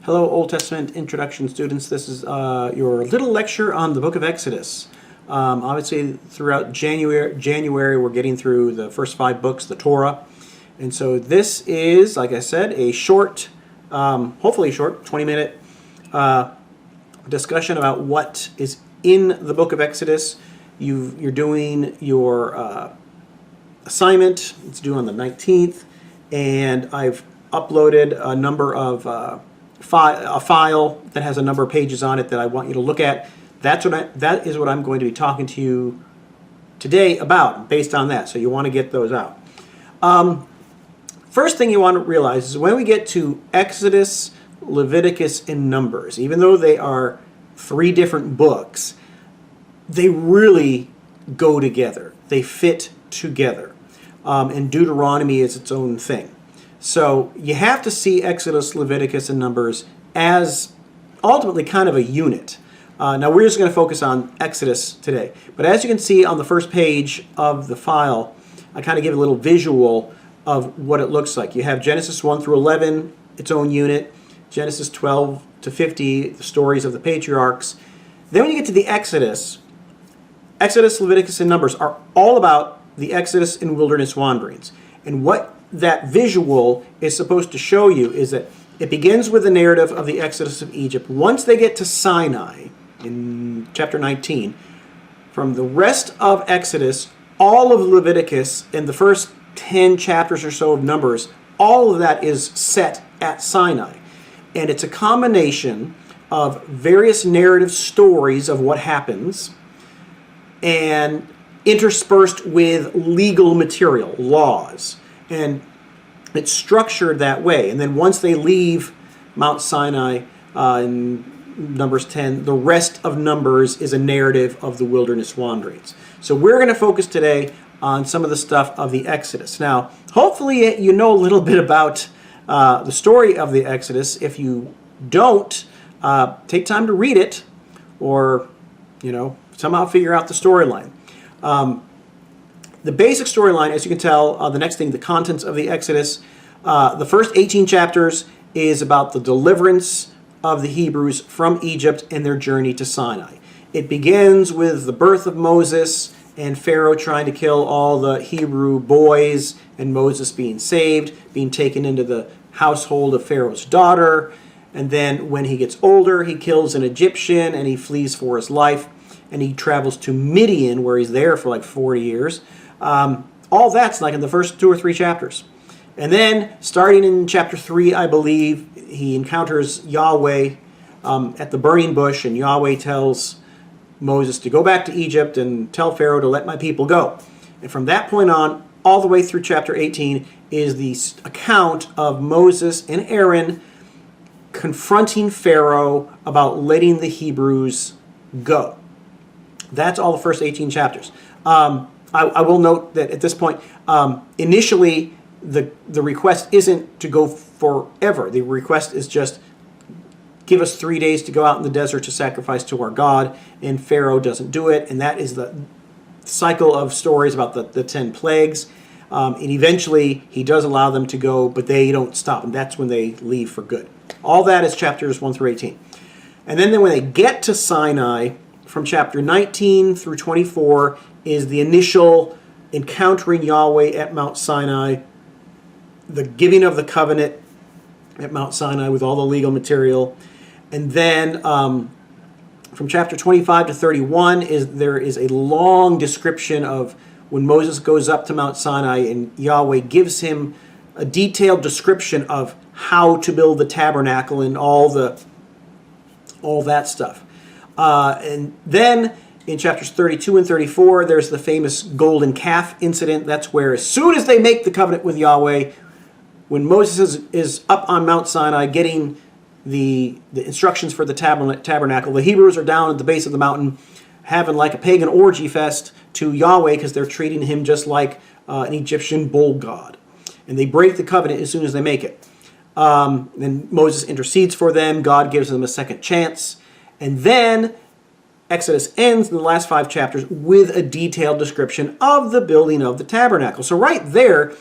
Hello, Old Testament introduction students. This is your little lecture on the book of Exodus. Obviously, throughout January, we're getting through the first 5 books, the Torah. And so this is, like I said, a short, hopefully short, 20-minute discussion about what is in the book of Exodus. You're doing your assignment. It's due on the 19th. And I've uploaded a number of a file that has a number of pages on it that I want you to look at. That is what I'm going to be talking to you today about, based on that. So you want to get those out. First thing you want to realize is when we get to Exodus, Leviticus, and Numbers, even though they are 3 different books, they really go together. They fit together. And Deuteronomy is its own thing. So you have to see Exodus, Leviticus, and Numbers as ultimately kind of a unit. Now we're just going to focus on Exodus today. But as you can see on the first page of the file, I kind of give a little visual of what it looks like. You have Genesis 1 through 11, its own unit. Genesis 12 to 50, the stories of the patriarchs. Then when you get to the Exodus, Leviticus, and Numbers are all about the Exodus and wilderness wanderings. And what that visual is supposed to show you is that it begins with the narrative of the Exodus of Egypt. Once they get to Sinai, in chapter 19, from the rest of Exodus, all of Leviticus, and the first 10 chapters or so of Numbers, all of that is set at Sinai. And it's a combination of various narrative stories of what happens and interspersed with legal material, laws. And it's structured that way. And then once they leave Mount Sinai in Numbers 10, the rest of Numbers is a narrative of the wilderness wanderings. So we're going to focus today on some of the stuff of the Exodus. Now, hopefully you know a little bit about the story of the Exodus. If you don't, take time to read it, or somehow figure out the storyline. The basic storyline, as you can tell, the next thing, the contents of the Exodus, the first 18 chapters is about the deliverance of the Hebrews from Egypt and their journey to Sinai. It begins with the birth of Moses and Pharaoh trying to kill all the Hebrew boys, and Moses being saved, being taken into the household of Pharaoh's daughter. And then when he gets older, he kills an Egyptian and he flees for his life. And he travels to Midian, where he's there for like 40 years. All that's like in the first 2 or 3 chapters. And then, starting in chapter 3, I believe, he encounters Yahweh at the burning bush, and Yahweh tells Moses to go back to Egypt and tell Pharaoh to let my people go. And from that point on, all the way through chapter 18, is the account of Moses and Aaron confronting Pharaoh about letting the Hebrews go. That's all the first 18 chapters. I will note that at this point, initially, the request isn't to go forever. The request is just, give us 3 days to go out in the desert to sacrifice to our God, and Pharaoh doesn't do it, and that is the cycle of stories about the 10 plagues. And eventually, he does allow them to go, but they don't stop, and that's when they leave for good. All that is chapters 1 through 18. And then when they get to Sinai, from chapter 19 through 24 is the initial encountering Yahweh at Mount Sinai, the giving of the covenant at Mount Sinai with all the legal material. And then from chapter 25 to 31 there is a long description of when Moses goes up to Mount Sinai and Yahweh gives him a detailed description of how to build the tabernacle and all that stuff. And then in chapters 32 and 34, there's the famous golden calf incident. That's where as soon as they make the covenant with Yahweh, when Moses is up on Mount Sinai getting the instructions for the tabernacle, the Hebrews are down at the base of the mountain having like a pagan orgy fest to Yahweh because they're treating him just like an Egyptian bull god. And they break the covenant as soon as they make it. Then Moses intercedes for them. God gives them a second chance. And then Exodus ends in the last 5 chapters with a detailed description of the building of the tabernacle. So right there,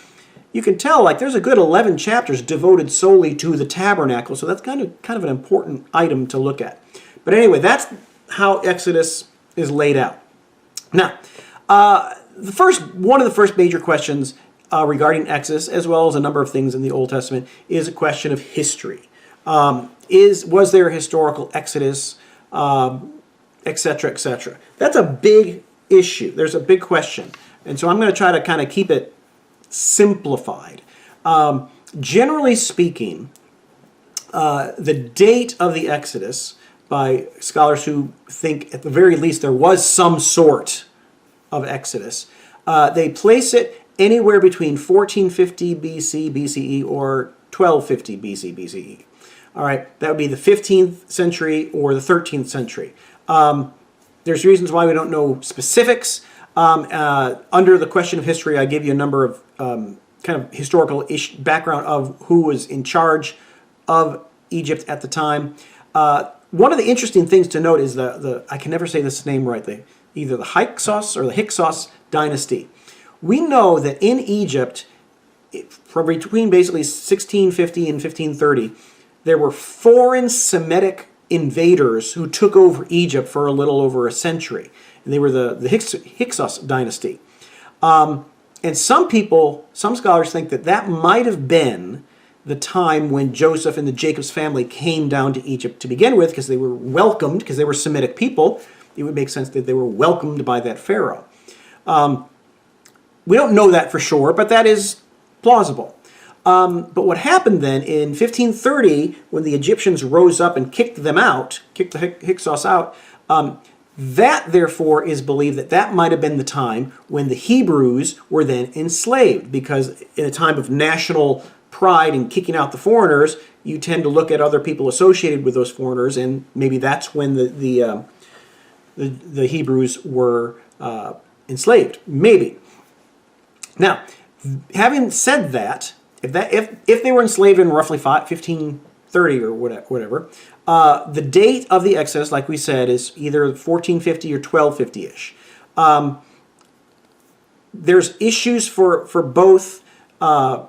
you can tell like there's a good 11 chapters devoted solely to the tabernacle, so that's kind of an important item to look at. But anyway, that's how Exodus is laid out. Now, one of the first major questions regarding Exodus, as well as a number of things in the Old Testament, is a question of history. Was there a historical Exodus, etc., etc.? That's a big issue. There's a big question. And so I'm going to try to kind of keep it simplified. Generally speaking, the date of the Exodus, by scholars who think at the very least there was some sort of Exodus, they place it anywhere between 1450 BC, BCE, or 1250 BC, BCE. All right, that would be the 15th century or the 13th century. There's reasons why we don't know specifics. Under the question of history, I give you a number of kind of historical background of who was in charge of Egypt at the time. One of the interesting things to note is the I can never say this name right, either the Hyksos or the Hyksos dynasty. We know that in Egypt, from between basically 1650 and 1530, there were foreign Semitic invaders who took over Egypt for a little over a century. And they were the Hyksos dynasty. And some scholars think that might have been the time when Joseph and the Jacob's family came down to Egypt to begin with, because they were welcomed, because they were Semitic people. It would make sense that they were welcomed by that Pharaoh. We don't know that for sure, but that is plausible. But what happened then in 1530, when the Egyptians rose up and kicked the Hyksos out, that therefore is believed that might have been the time when the Hebrews were then enslaved, because in a time of national pride and kicking out the foreigners, you tend to look at other people associated with those foreigners, and maybe that's when the Hebrews were enslaved. Maybe. Now, having said that, if they were enslaved in roughly 1530 or whatever, the date of the Exodus, like we said, is either 1450 or 1250-ish. There's issues for both. And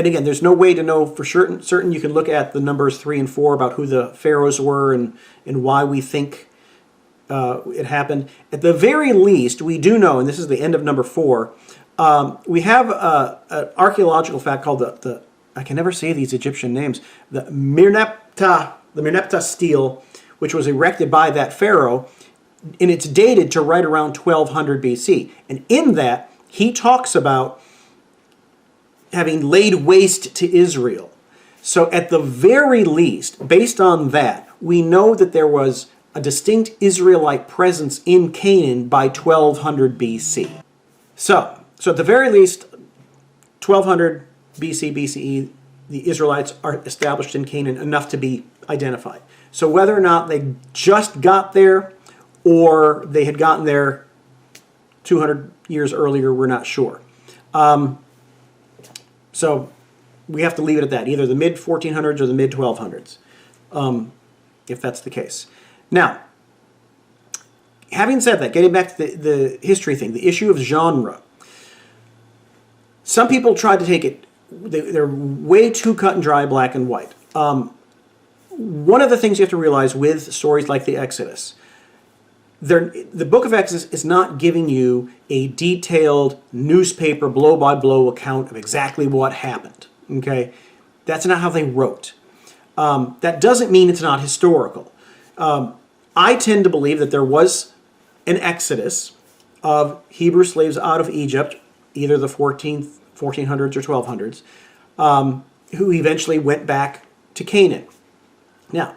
again, there's no way to know for certain. You can look at the numbers 3 and 4 about who the pharaohs were and why we think it happened. At the very least, we do know, and this is the end of number 4, we have an archaeological fact called the I can never say these Egyptian names, the Merneptah stele, which was erected by that pharaoh, and it's dated to right around 1200 BC. And in that, he talks about having laid waste to Israel. So at the very least, based on that, we know that there was a distinct Israelite presence in Canaan by 1200 BC. So at the very least, 1200 BC, BCE, the Israelites are established in Canaan enough to be identified. So whether or not they just got there or they had gotten there 200 years earlier, we're not sure. So we have to leave it at that, either the mid-1400s or the mid-1200s, if that's the case. Now, having said that, getting back to the history thing, the issue of genre, some people tried to take it, they're way too cut and dry, black and white. One of the things you have to realize with stories like the Exodus, the book of Exodus is not giving you a detailed newspaper blow-by-blow account of exactly what happened. Okay? That's not how they wrote. That doesn't mean it's not historical. I tend to believe that there was an exodus of Hebrew slaves out of Egypt, either the 1400s or 1200s, who eventually went back to Canaan. Now,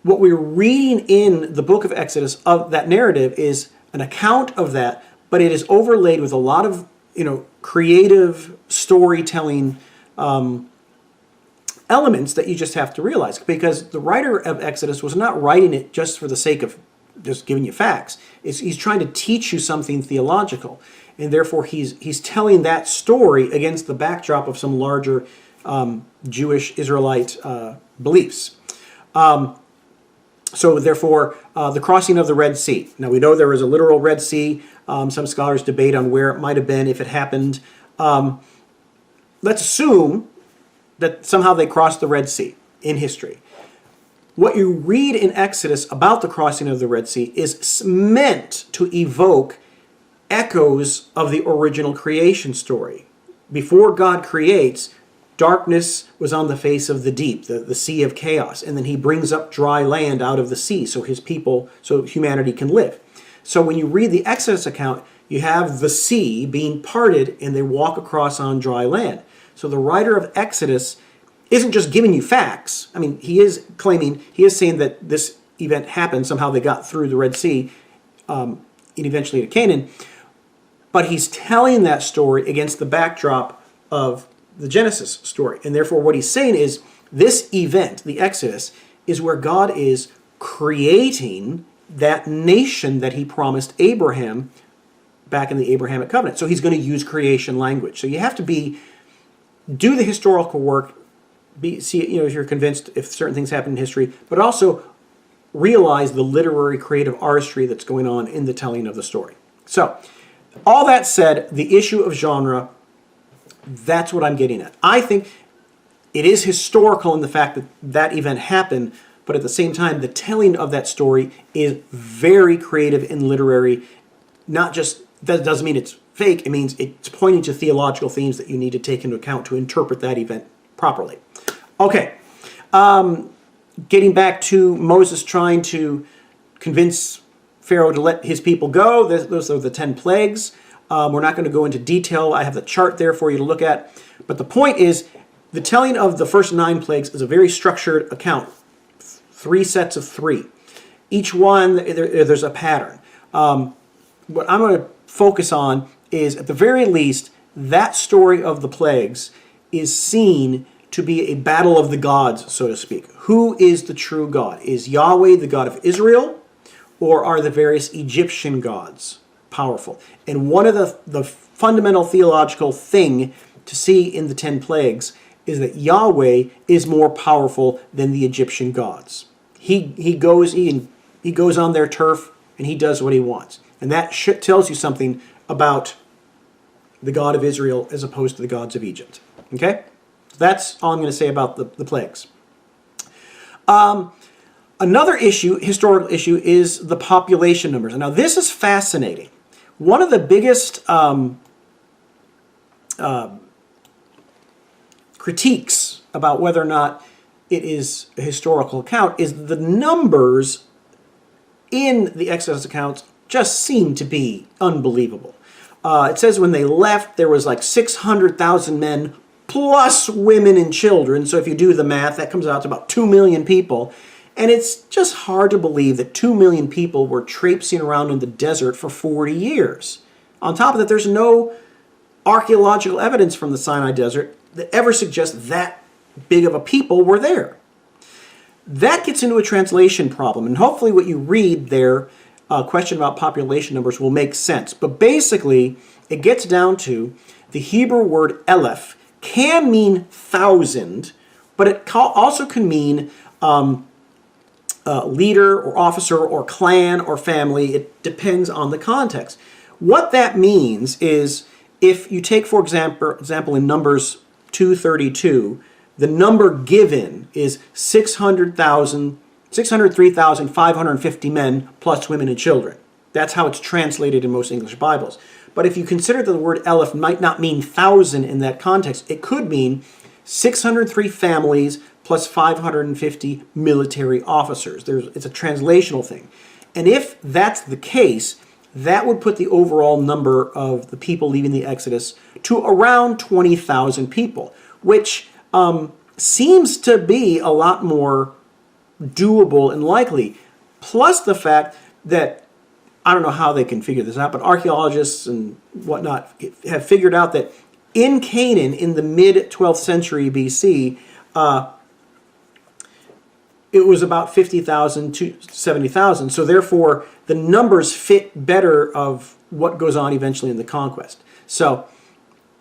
what we're reading in the book of Exodus of that narrative is an account of that, but it is overlaid with a lot of creative storytelling elements that you just have to realize, because the writer of Exodus was not writing it just for the sake of just giving you facts. He's trying to teach you something theological, and therefore he's telling that story against the backdrop of some larger Jewish Israelite beliefs. So therefore, the crossing of the Red Sea. Now we know there was a literal Red Sea. Some scholars debate on where it might have been if it happened. let's assume that somehow they crossed the Red Sea in history. What you read in Exodus about the crossing of the Red Sea is meant to evoke echoes of the original creation story. Before God creates, darkness was on the face of the deep, the sea of chaos, and then he brings up dry land out of the sea so humanity can live. So when you read the Exodus account, you have the sea being parted and they walk across on dry land. So the writer of Exodus isn't just giving you facts. I mean, he is saying that this event happened, somehow they got through the Red Sea and eventually to Canaan. But he's telling that story against the backdrop of the Genesis story. And therefore what he's saying is this event, the Exodus, is where God is creating that nation that he promised Abraham back in the Abrahamic covenant. So he's going to use creation language. So you have to do the historical work, if you're convinced if certain things happen in history, but also realize the literary creative artistry that's going on in the telling of the story. So all that said, the issue of genre, that's what I'm getting at. I think it is historical in the fact that that event happened, but at the same time, the telling of that story is very creative and literary. Not just, that doesn't mean it's fake, it means it's pointing to theological themes that you need to take into account to interpret that event properly. Okay, getting back to Moses trying to convince Pharaoh to let his people go. Those are the 10 plagues. We're not going to go into detail. I have the chart there for you to look at. But the point is, the telling of the first 9 plagues is a very structured account. 3 sets of 3. Each one, there's a pattern. What I'm going to focus on is, at the very least, that story of the plagues is seen to be a battle of the gods, so to speak. Who is the true God? Is Yahweh the God of Israel? Or are the various Egyptian gods powerful? And one of the fundamental theological thing to see in the 10 plagues is that Yahweh is more powerful than the Egyptian gods. He goes on their turf and he does what he wants. And that tells you something about the God of Israel as opposed to the gods of Egypt. Okay? So that's all I'm going to say about the plagues. Another historical issue, is the population numbers. Now, this is fascinating. One of the biggest critiques about whether or not it is a historical account is the numbers in the Exodus accounts just seem to be unbelievable. It says when they left, there was like 600,000 men plus women and children. So if you do the math, that comes out to about 2 million people. And it's just hard to believe that 2 million people were traipsing around in the desert for 40 years. On top of that, there's no archaeological evidence from the Sinai desert that ever suggests that big of a people were there. That gets into a translation problem, and hopefully what you read there, a question about population numbers, will make sense. But basically, it gets down to the Hebrew word Eleph can mean 1,000, but it also can mean leader or officer or clan or family. It depends on the context. What that means is, if you take, for example, in Numbers 2:32, the number given is 603,550 men plus women and children. That's how it's translated in most English Bibles. But if you consider that the word Eleph might not mean 1,000 in that context, it could mean 603 families plus 550 military officers. It's a translational thing. And if that's the case, that would put the overall number of the people leaving the Exodus to around 20,000 people, which seems to be a lot more doable and likely. Plus the fact that, I don't know how they can figure this out, but archaeologists and whatnot have figured out that in Canaan, in the mid-12th century BC, it was about 50,000 to 70,000. So therefore, the numbers fit better of what goes on eventually in the conquest. So,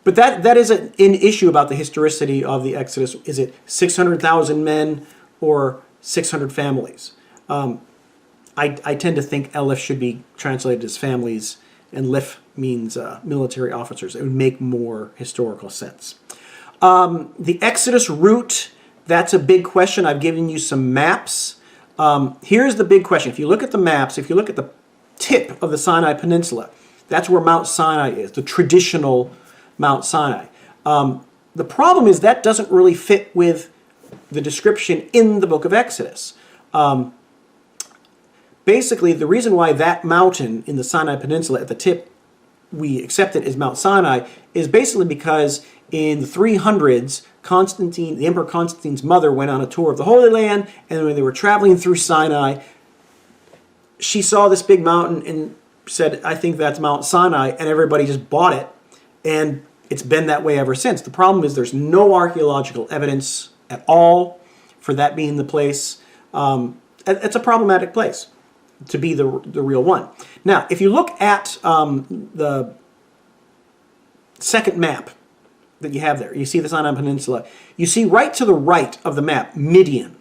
but that is an issue about the historicity of the Exodus. Is it 600,000 men or 600 families? I tend to think Eleph should be translated as families, and Lif means military officers. It would make more historical sense. The Exodus route, that's a big question. I've given you some maps. Here's the big question. If you look at the maps, if you look at the tip of the Sinai Peninsula, that's where Mount Sinai is, the traditional Mount Sinai. The problem is that doesn't really fit with the description in the book of Exodus. Basically, the reason why that mountain in the Sinai Peninsula at the tip, we accept it as Mount Sinai, is basically because in the 300s, Constantine, the Emperor Constantine's mother, went on a tour of the Holy Land, and when they were traveling through Sinai, she saw this big mountain and said, I think that's Mount Sinai, and everybody just bought it, and it's been that way ever since. The problem is there's no archaeological evidence at all for that being the place. It's a problematic place to be the real one. Now, if you look at the second map that you have there, you see the Sinai Peninsula, you see right to the right of the map, Midian.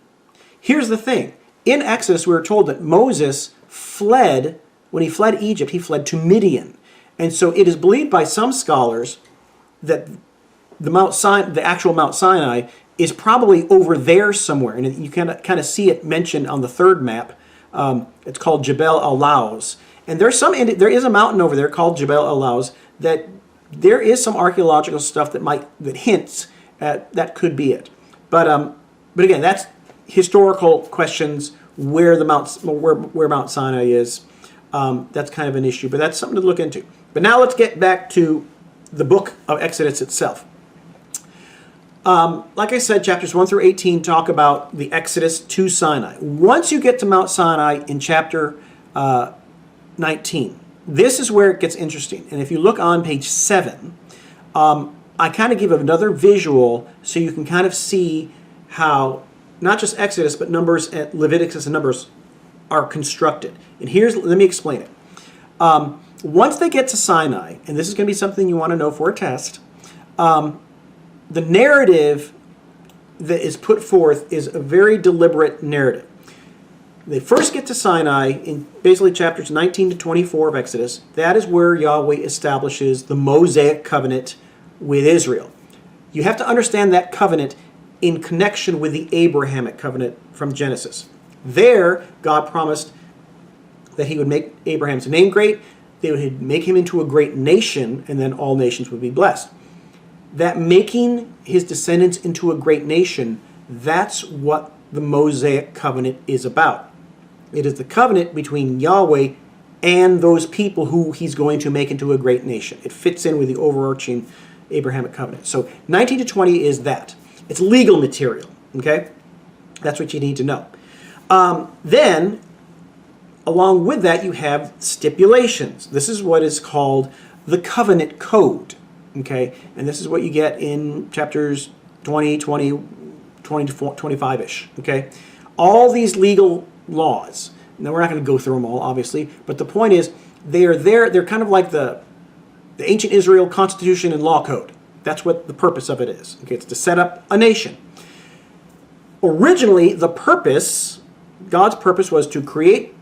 Here's the thing. In Exodus, we were told that Moses fled, when he fled Egypt, he fled to Midian. And so it is believed by some scholars that the actual Mount Sinai is probably over there somewhere. And you can kind of see it mentioned on the third map. It's called Jebel al-Lawz. And there is a mountain over there called Jebel al-Lawz that there is some archaeological stuff that hints at that could be it. But again, that's historical questions where Mount Sinai is. That's kind of an issue, but that's something to look into. But now let's get back to the book of Exodus itself. Like I said, chapters 1 through 18 talk about the Exodus to Sinai. Once you get to Mount Sinai in chapter 19, this is where it gets interesting. And if you look on page 7, I kind of give another visual so you can kind of see how not just Exodus, but Numbers, Leviticus and Numbers are constructed. And let me explain it. Once they get to Sinai, and this is going to be something you want to know for a test, the narrative that is put forth is a very deliberate narrative. They first get to Sinai in basically chapters 19 to 24 of Exodus. That is where Yahweh establishes the Mosaic Covenant with Israel. You have to understand that covenant in connection with the Abrahamic covenant from Genesis. There, God promised that he would make Abraham's name great, they would make him into a great nation, and then all nations would be blessed. That making his descendants into a great nation, that's what the Mosaic Covenant is about. It is the covenant between Yahweh and those people who he's going to make into a great nation. It fits in with the overarching Abrahamic covenant. So 19 to 20 is that. It's legal material, okay? That's what you need to know. Then, along with that, you have stipulations. This is what is called the covenant code, okay? And this is what you get in chapters 20 to 25-ish, okay? All these legal laws. Now, we're not going to go through them all, obviously, but the point is, they are there. They're kind of like the ancient Israel Constitution and Law Code. That's what the purpose of it is. Okay, it's to set up a nation. Originally, God's purpose was to create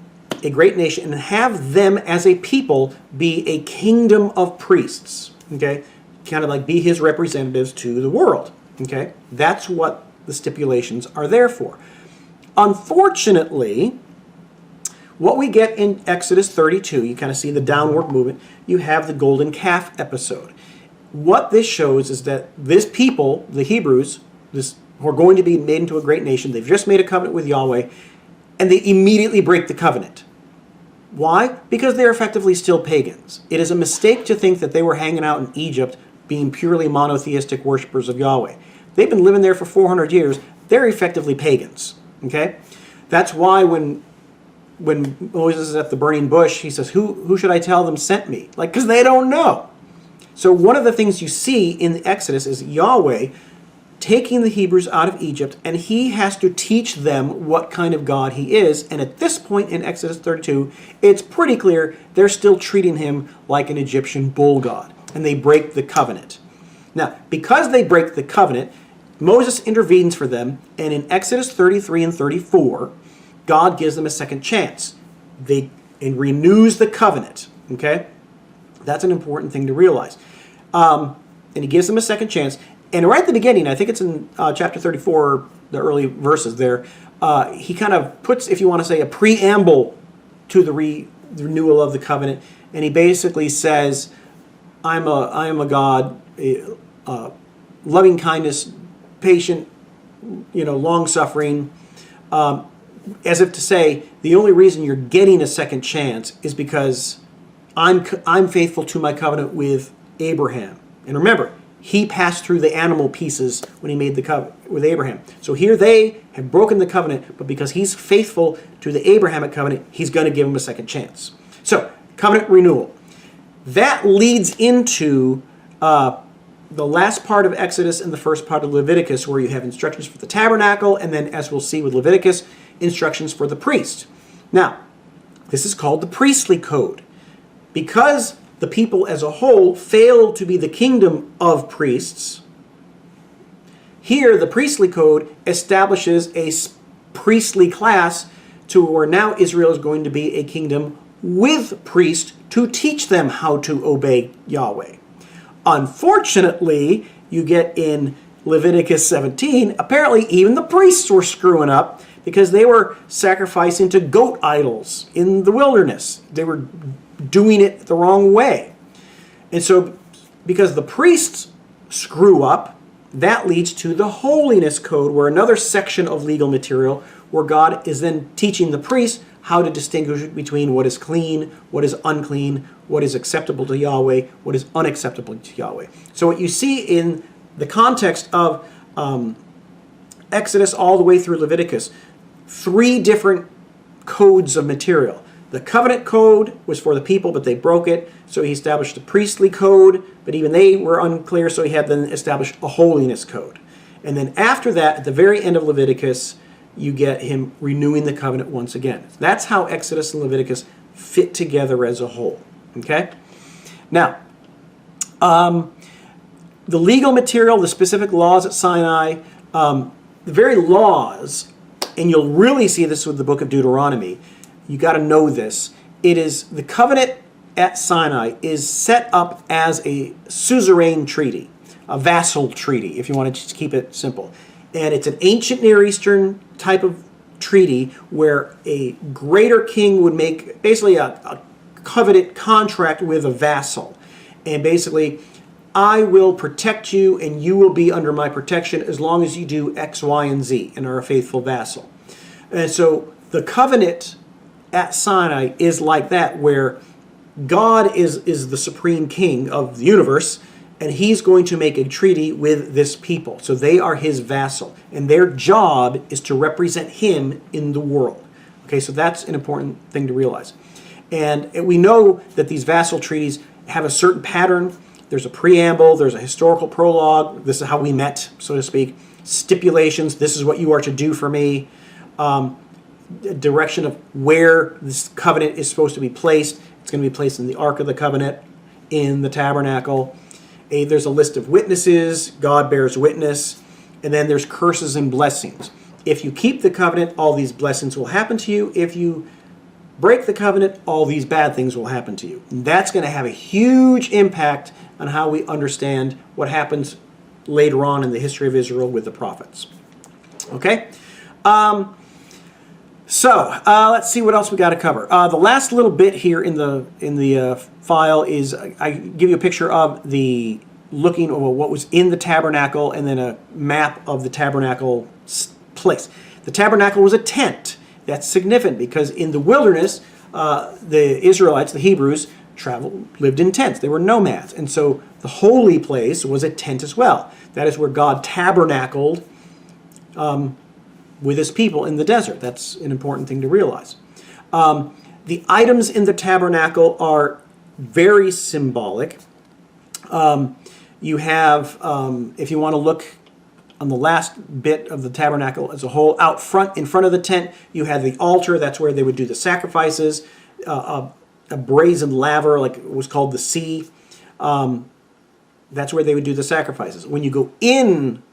a great nation and have them as a people be a kingdom of priests. Okay, kind of like be his representatives to the world. Okay, that's what the stipulations are there for. Unfortunately, what we get in Exodus 32, you kind of see the downward movement, you have the golden calf episode. What this shows is that this people, the Hebrews, who are going to be made into a great nation, they've just made a covenant with Yahweh, and they immediately break the covenant. Why? Because they're effectively still pagans. It is a mistake to think that they were hanging out in Egypt being purely monotheistic worshipers of Yahweh. They've been living there for 400 years. They're effectively pagans. Okay? That's why when Moses is at the burning bush, he says, who should I tell them sent me? Because they don't know. So one of the things you see in the Exodus is Yahweh taking the Hebrews out of Egypt, and he has to teach them what kind of God he is. And at this point in Exodus 32, it's pretty clear they're still treating him like an Egyptian bull god, and they break the covenant. Now, because they break the covenant, Moses intervenes for them, and in Exodus 33 and 34, God gives them a second chance. And renews the covenant. Okay? That's an important thing to realize. And he gives them a second chance. And right at the beginning, I think it's in chapter 34, the early verses there, he kind of puts, if you want to say, a preamble to the renewal of the covenant. And he basically says, I am a God, loving kindness, patient, long-suffering, as if to say, the only reason you're getting a second chance is because I'm faithful to my covenant with Abraham. And remember, he passed through the animal pieces when he made the covenant with Abraham. So here they have broken the covenant, but because he's faithful to the Abrahamic covenant, he's going to give him a second chance. So, covenant renewal. That leads into the last part of Exodus and the first part of Leviticus, where you have instructions for the tabernacle, and then, as we'll see with Leviticus, instructions for the priest. Now, this is called the priestly code. Because the people as a whole failed to be the kingdom of priests, here the priestly code establishes a priestly class to where now Israel is going to be a kingdom with priests to teach them how to obey Yahweh. Unfortunately, you get in Leviticus 17, apparently even the priests were screwing up because they were sacrificing to goat idols in the wilderness. They were doing it the wrong way. And so, because the priests screw up, that leads to the holiness code, where another section of legal material where God is then teaching the priests how to distinguish between what is clean, what is unclean, what is acceptable to Yahweh, what is unacceptable to Yahweh. So what you see in the context of Exodus all the way through Leviticus, 3 different codes of material. The covenant code was for the people, but they broke it, so he established a priestly code, but even they were unclear, so he had then established a holiness code. And then after that, at the very end of Leviticus, you get him renewing the covenant once again. That's how Exodus and Leviticus fit together as a whole. Okay? Now, the legal material, the specific laws at Sinai, the very laws, and you'll really see this with the book of Deuteronomy. You got to know this. It is the covenant at Sinai is set up as a suzerain treaty, a vassal treaty, if you want to just keep it simple. And it's an ancient Near Eastern type of treaty where a greater king would make basically a covenant contract with a vassal. And basically, I will protect you and you will be under my protection as long as you do X, Y, and Z and are a faithful vassal. And so the covenant at Sinai is like that, where God is the supreme king of the universe, and he's going to make a treaty with this people. So they are his vassal, and their job is to represent him in the world. Okay, so that's an important thing to realize. And we know that these vassal treaties have a certain pattern. There's a preamble, there's a historical prologue, this is how we met, so to speak, stipulations, this is what you are to do for me, direction of where this covenant is supposed to be placed. It's going to be placed in the Ark of the Covenant, in the Tabernacle. There's a list of witnesses, God bears witness, and then there's curses and blessings. If you keep the covenant, all these blessings will happen to you. If you break the covenant, all these bad things will happen to you. And that's going to have a huge impact on how we understand what happens later on in the history of Israel with the prophets. Okay? So let's see what else we got to cover. The last little bit here in the file is I give you a picture of the looking over what was in the tabernacle and then a map of the tabernacle place. The tabernacle was a tent. That's significant because in the wilderness, the Israelites, the Hebrews, lived in tents. They were nomads. And so the holy place was a tent as well. That is where God tabernacled with his people in the desert. That's an important thing to realize. The items in the tabernacle are very symbolic. You have, if you want to look on the last bit of the tabernacle as a whole, out front, in front of the tent, you have the altar. That's where they would do the sacrifices. A brazen laver, like it was called the sea. That's where they would do the sacrifices. When you go in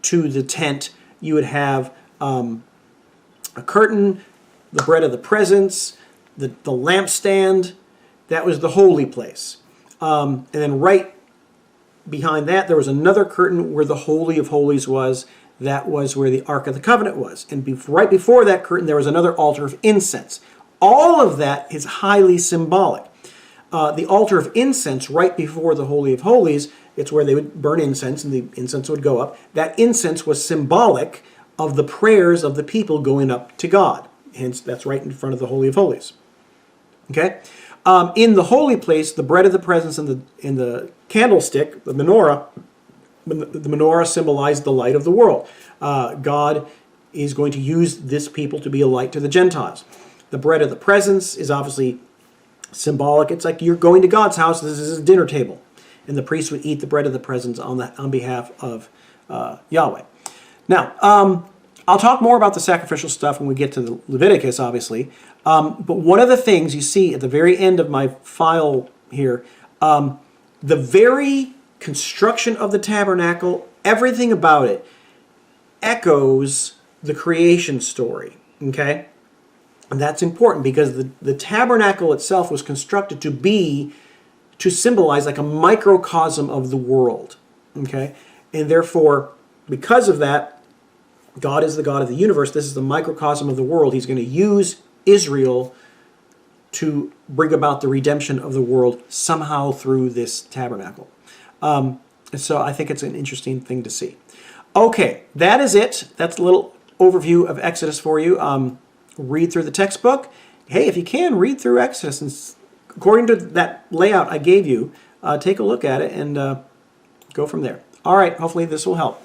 to the tent, you would have a curtain, the bread of the presence, the lampstand. That was the holy place. And then right behind that, there was another curtain where the Holy of Holies was. That was where the Ark of the Covenant was. And right before that curtain, there was another altar of incense. All of that is highly symbolic. The altar of incense right before the Holy of Holies, it's where they would burn incense and the incense would go up. That incense was symbolic of the prayers of the people going up to God. Hence, that's right in front of the Holy of Holies. Okay? In the holy place, the bread of the presence and the candlestick, the menorah, the menorah symbolized the light of the world. God is going to use this people to be a light to the Gentiles. The bread of the presence is obviously symbolic. It's like you're going to God's house. This is a dinner table. And the priest would eat the bread of the presence on behalf of Yahweh. Now, I'll talk more about the sacrificial stuff when we get to the Leviticus, obviously. But one of the things you see at the very end of my file here, the very construction of the tabernacle, everything about it, echoes the creation story. Okay? And that's important because the tabernacle itself was constructed to symbolize like a microcosm of the world. Okay? And therefore, because of that, God is the God of the universe. This is the microcosm of the world. He's going to use Israel to bring about the redemption of the world somehow through this tabernacle. And so I think it's an interesting thing to see. Okay, that is it. That's a little overview of Exodus for you. Read through the textbook. Hey, if you can, read through Exodus. And according to that layout I gave you, take a look at it and go from there. All right, hopefully this will help.